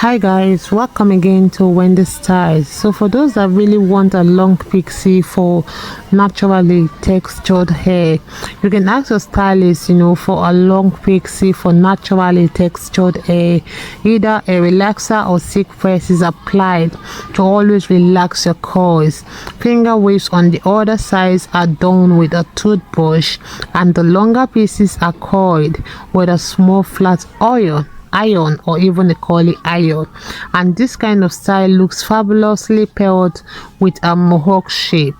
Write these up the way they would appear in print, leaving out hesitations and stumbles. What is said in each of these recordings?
Hi guys, welcome again to Wendy Styles. So for those that really want a long pixie for naturally textured hair, you can ask your stylist for a long pixie for naturally textured hair. Either a relaxer or silk press is applied to always relax your curls. Finger waves on the other sides are done with a toothbrush, and the longer pieces are coiled with a small flat iron or even a curly iron, and this kind of style looks fabulously paired with a mohawk shape.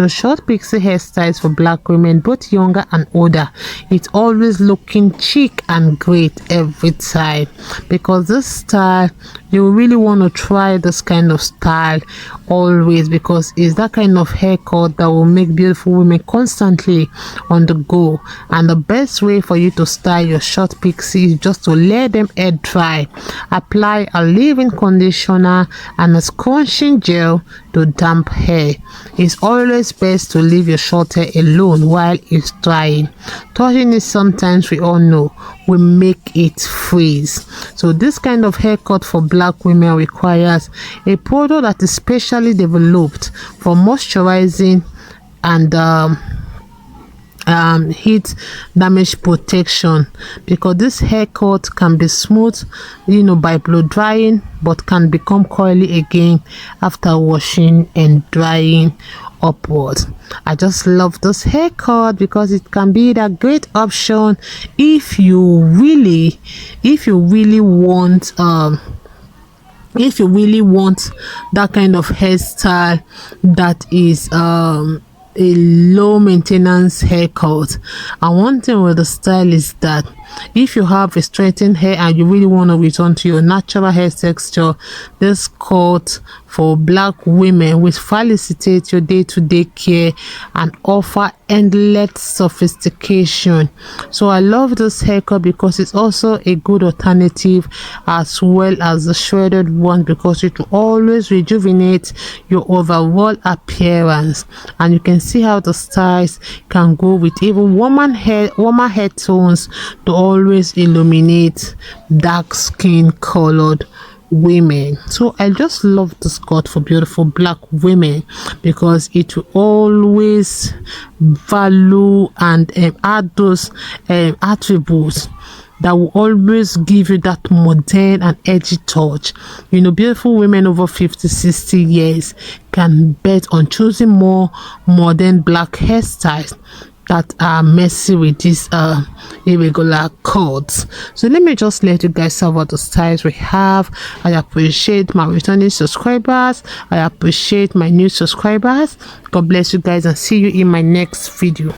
Short pixie hairstyles for black women, both younger and older, it's always looking chic and great every time, because this style, you really want to try this kind of style always, because it's that kind of haircut that will make beautiful women constantly on the go. And the best way for you to style your short pixie is just to let them air dry, apply a leave-in conditioner and a scrunching gel to damp hair. It's always best to leave your short hair alone while it's drying. Touching it sometimes, we all know, will make it freeze. So this kind of haircut for black women requires a product that is specially developed for moisturizing and heat damage protection, because this haircut can be smooth by blow drying, but can become coily again after washing and drying upwards. I just love this haircut because it can be that great option if you really want that kind of hairstyle that is a low maintenance haircut. And one thing with the style is that if you have a straightened hair and you really want to return to your natural hair texture, this cut for black women will facilitate your day-to-day care and offer endless sophistication. So I love this haircut because it's also a good alternative as well as the shredded one, because it will always rejuvenate your overall appearance. And you can see how the styles can go with even warmer hair tones to always illuminate dark skin colored women. So I just love this cut for beautiful black women because it will always value and add those attributes that will always give you that modern and edgy touch. Beautiful women over 50-60 years can bet on choosing more modern black hairstyles that are messy with these irregular cuts. So let me just let you guys see what the styles we have. I appreciate my returning subscribers. I appreciate my new subscribers. God bless you guys, and see you in my next video.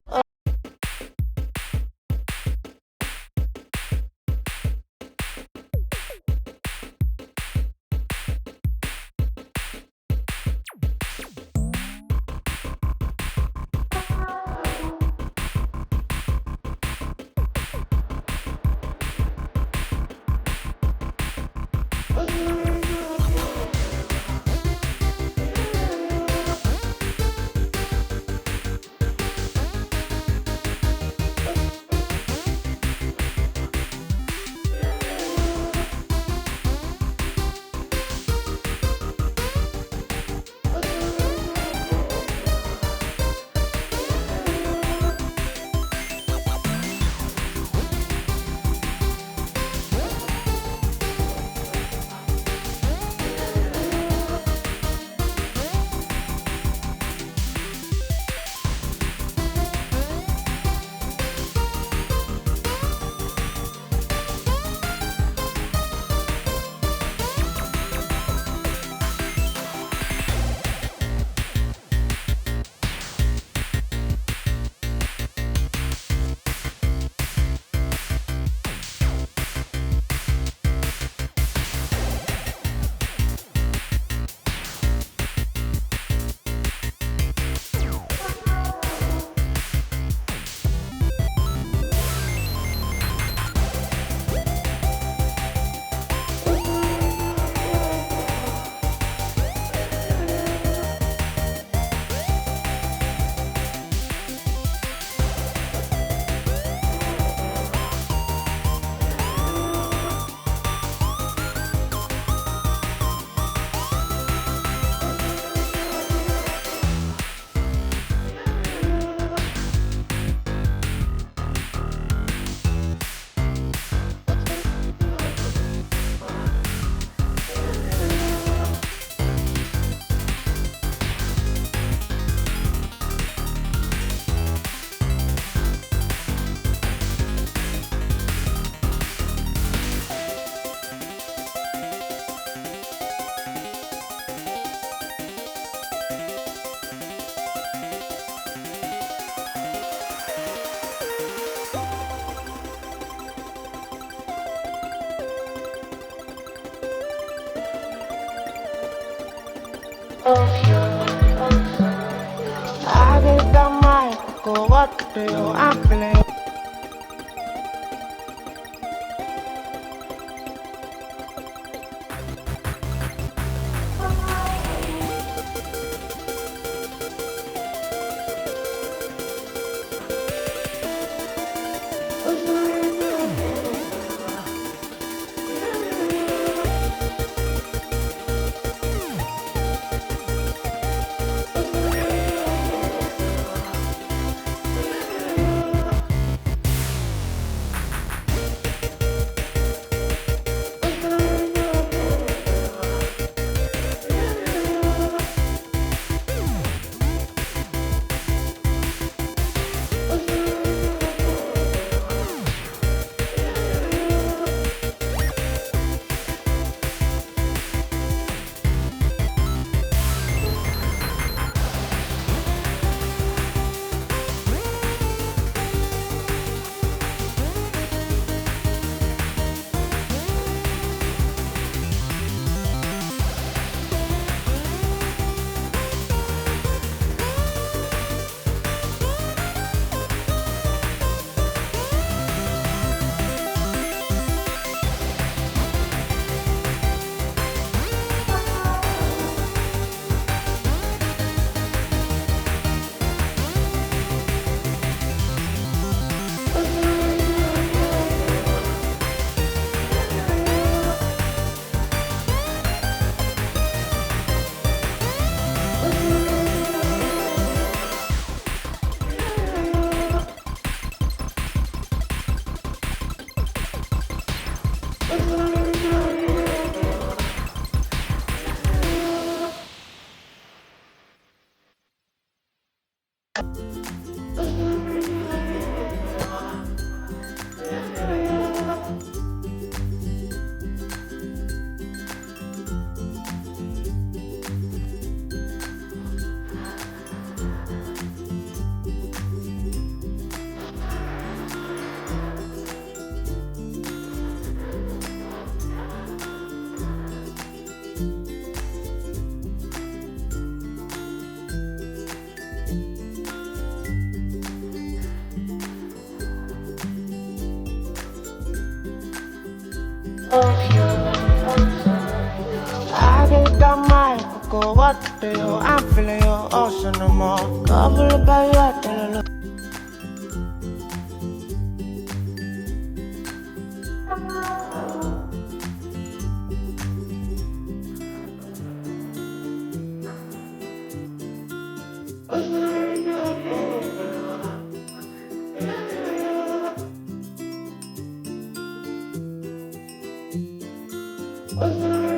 I get the mic, go what do you? I'm feeling. I get the mic, go what do you? I'm feeling your ocean no more. Cover by your tell. Women